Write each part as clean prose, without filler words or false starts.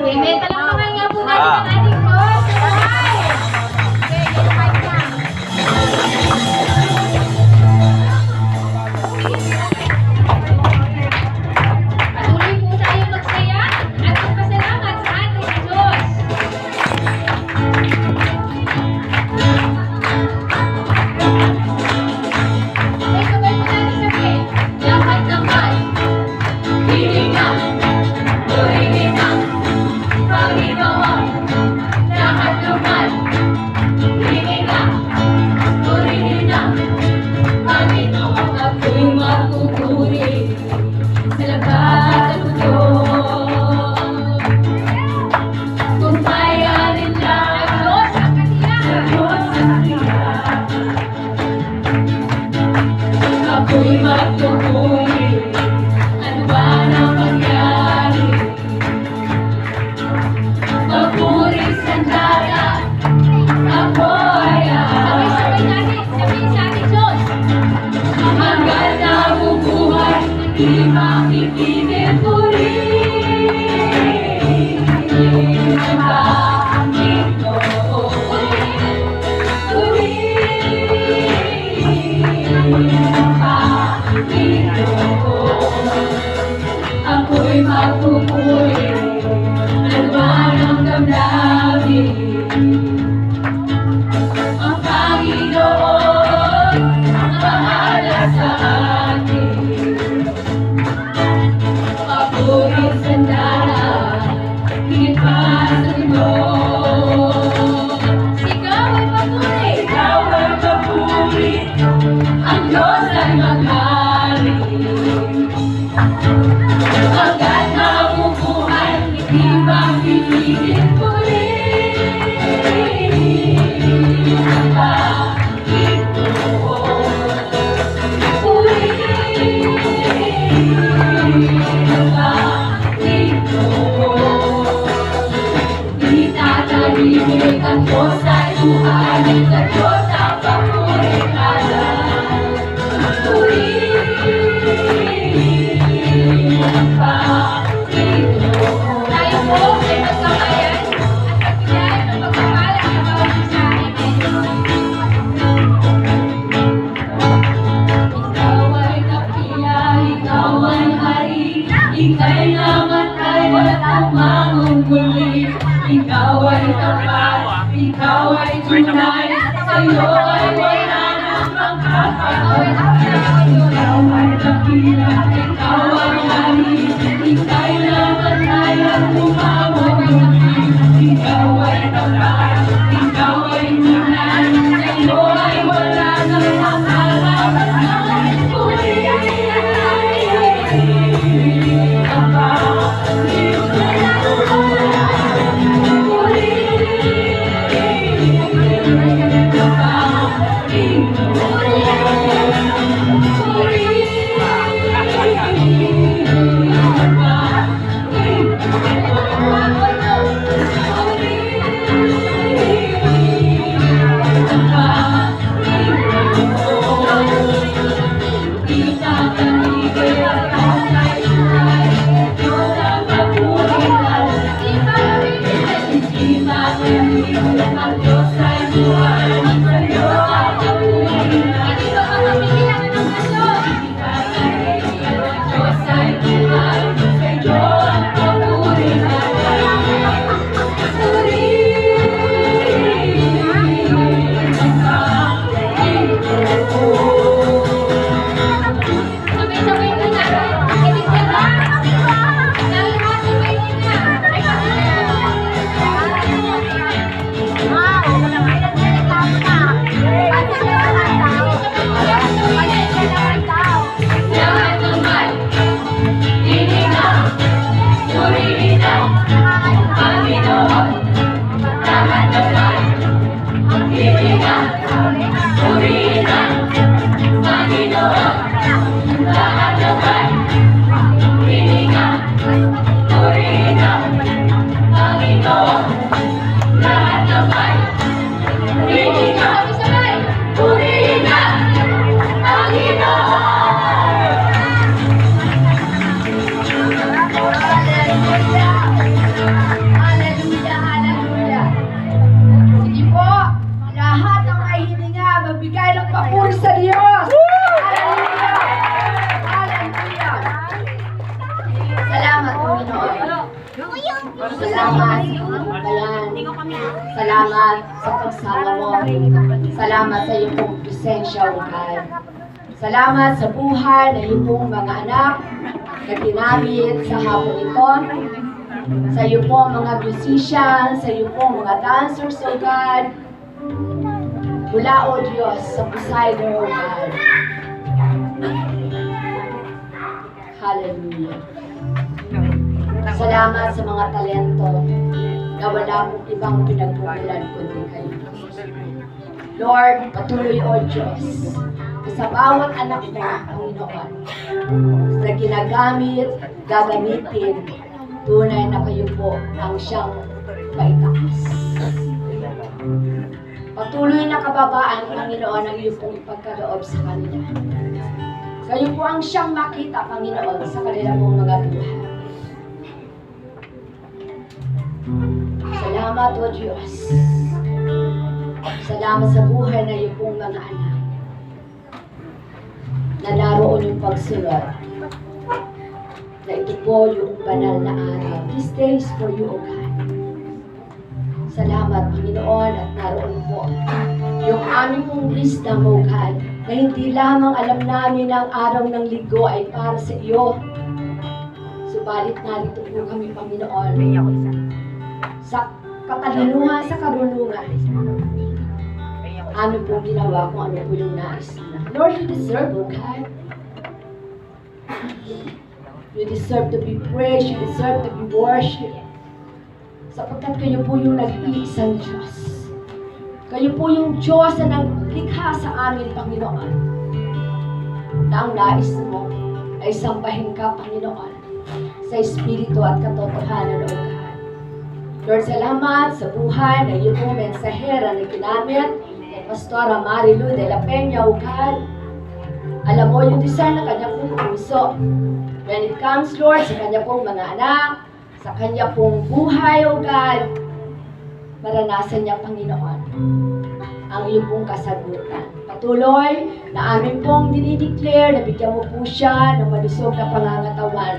Amen. Palakpakan nga po natin ang ating Diyos. Patuloy po tayo magsaya at magpasalamat sa ating Diyos. Sabay-sabay po natin sabihin, lahat naman, hilingan, purihin ang Panginoon. Lahat naman, hilingan, purihin ang Panginoon. Ako'y magpupuri sa lahat ng Diyos. Kung may alin lang, Diyos ang katiyakan. Diyos ang katiyakan. Ako'y magpupuri, ano ba nang mangyari? Magpuri sandala, ako ay sabay-sabay natin, sabihin sa ating Diyos. Hanggang nabubuhay, di makipigil puri. Ang Panginoon, puri. Ang Panginoon, ako'y magpupuri. Ano ba ang damdamin? Ang Panginoon ang bahala sa atin. Papuri sandala, higit pa sa mundo. Ikaw ay papuri, ikaw ay papuri. Ang Diyos ay magaling. Hanggat nabubuhay, di makipigil puri. Ang Panginoon, puri. Ang Panginoon, di tatahimik. Ang Diyos ay buhay. Ang Diyos ang papurihan. Puri. Ang Panginoon. Tayo po ay magkamayan at pagpilihan ng pagpapala ng bawat isa. Ikaw ay dakila, ikaw ay hari, ika'y naman ay walang mangunguli. Ikaw ay tapat, ikaw ay tunay, sa'yo ay wala nang magkakataon. Ikaw ay dakila, ikaw ay hari, ika'y naman ay walang mangunguli. Ikaw ay tapat, ikaw ay tunay, sa'yo ay wala nang magkakataon. Puri. Ang Panginoon, puri. Salamat, Bayan. Salamat sa pagsama mo. Salamat sa iyong pong presensya, O God. Salamat sa buhay na iyong pong mga anak na ginamit sa hapon ito. Sa iyong pong mga musicians, sa iyong pong mga dancers, O God. Mula, O Diyos, sa presider, O God. Hallelujah. Salamat sa mga talento na wala mong ibang pinagpupulan kundi kayo. Lord, patuloy, O Diyos, sa bawat anak mo, Panginoon, na ginagamit, gagamitin, tunay na kayo po ang siyang maitakas. Patuloy na kababaan, Panginoon, ang iyo pong ipagkaloob sa kanila. Kayo po ang siyang makita, Panginoon, sa kanila pong mga buhay. Salamat, O Diyos. Salamat sa buhay na iyo pong mga anak na naroon yung pagsunod. Na ito po yung banal na araw. This day is for you, O God. Salamat, Panginoon, at naroon po yung aming pong wisdom, O God, na hindi lamang alam namin na ang araw ng linggo ay para sa iyo. Subalit narito po kami, Panginoon, sa katalinuhan, sa karunungan. Ano po ginawa kung ano po yung nais na. Lord, you deserve, O God. You deserve to be praised, you deserve to be worshipped. Sapagkat kayo po yung nag-iisang Diyos. Kayo po yung Diyos na naglikha sa amin, Panginoon. Na ang nais mo ay sambahin ka, Panginoon, sa Espiritu at katotohanan, O God. Lord, salamat sa buhay na iyo pong mensahera na ginamit ni Pastora Marilu de la Peña, O God. Alam mo yung design ng kanya pong puso. When it comes, Lord, sa kanya pong mga anak, sa kanya pong buhay, O God, maranasan niya, Panginoon, ang iyong pong kasagutan. Patuloy na amin pong dinideclare na bigyan mo po siya ng malusog na pangangatawan.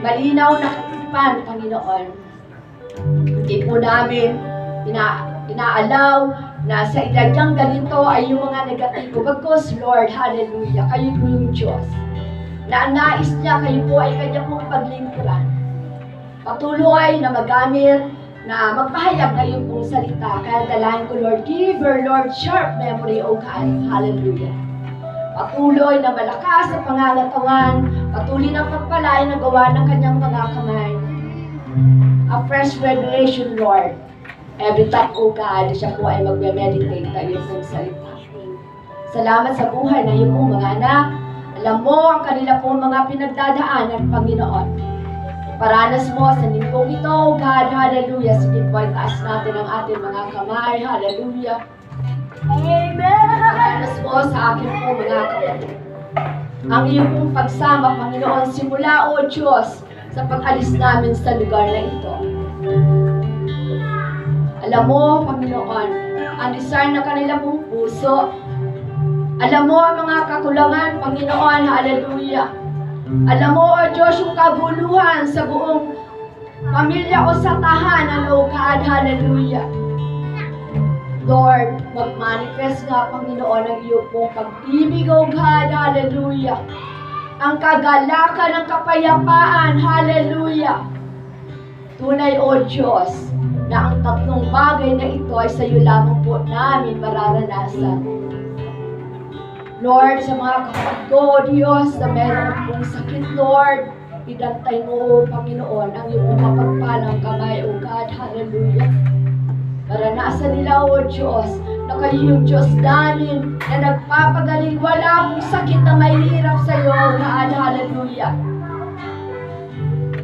Malinaw na katipan, Panginoon. Hindi po namin inaalaw na sa edad niyang ganito ay yung mga negatibo. Bagkus, Lord, hallelujah, kayo po yung Diyos. Na ang nais niya, kayo po ay kanya pong paglingkuran. Patuloy na magamit, na magpahayag na yung pong salita. Kaya dalahin ko, Lord, give her, Lord, sharp memory, O God. Hallelujah. Patuloy na malakas sa pangangatawan, patuloy na pagpalain na gawa ng kanyang mga kamay. A fresh revelation, Lord. Every time, O God, siya po ay magme-meditate na iyong pong salita. Salamat sa buhay na iyong pong mga anak. Alam mo ang kanila pong mga pinagdadaanan, Panginoon. Paranas mo sa linggong ito, O God, hallelujah. Sige po, itaas natin ang ating mga kamay, hallelujah. Amen! Paranas mo sa akin po mga kapatid. Ang iyong pong pagsama, Panginoon, simula, O Diyos, sa pag-alis namin sa lugar na ito. Alam mo, Panginoon, ang desire na kanila pong puso. Alam mo ang mga kakulangan, Panginoon, hallelujah. Alam mo, O Diyos, yung kaguluhan sa buong pamilya o sa tahanan, O God, hallelujah. Lord, mag-manifest nga, Panginoon, ang iyong pong pag-ibig, O God, hallelujah. Ang kagalakan ng kapayapaan, hallelujah. Tunay, O Diyos, na ang tatlong bagay na ito ay sa iyo lamang po namin mararanasan. Lord, sa mga kapatid ko, O Diyos, na meron pong sakit, Lord, idantay mo, O Panginoon, ang iyong mapagpalang kamay, O God, hallelujah. Maranasan nila, O Diyos, na kayo yung Diyos namin, na nagpapagaling, wala pong sakit na mahirap sa iyo, O God, hallelujah.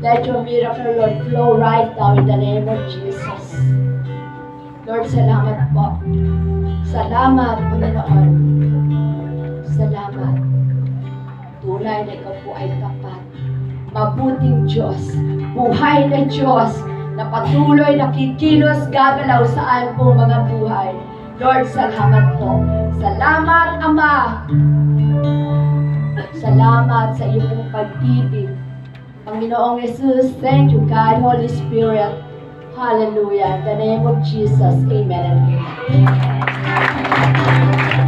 Let your miracle, Lord, flow right now in the name of Jesus. Lord, salamat po. Salamat, Panginoon. Salamat. Tunay na ikaw po ay tapat. Mabuting Diyos. Buhay na Diyos na patuloy na kikilos gagalaw saan po mga buhay. Lord, salamat po. Salamat, Ama. Salamat sa iyong pag-ibig. Panginoong Jesus, thank you, God, Holy Spirit. Hallelujah. In the name of Jesus, amen and amen.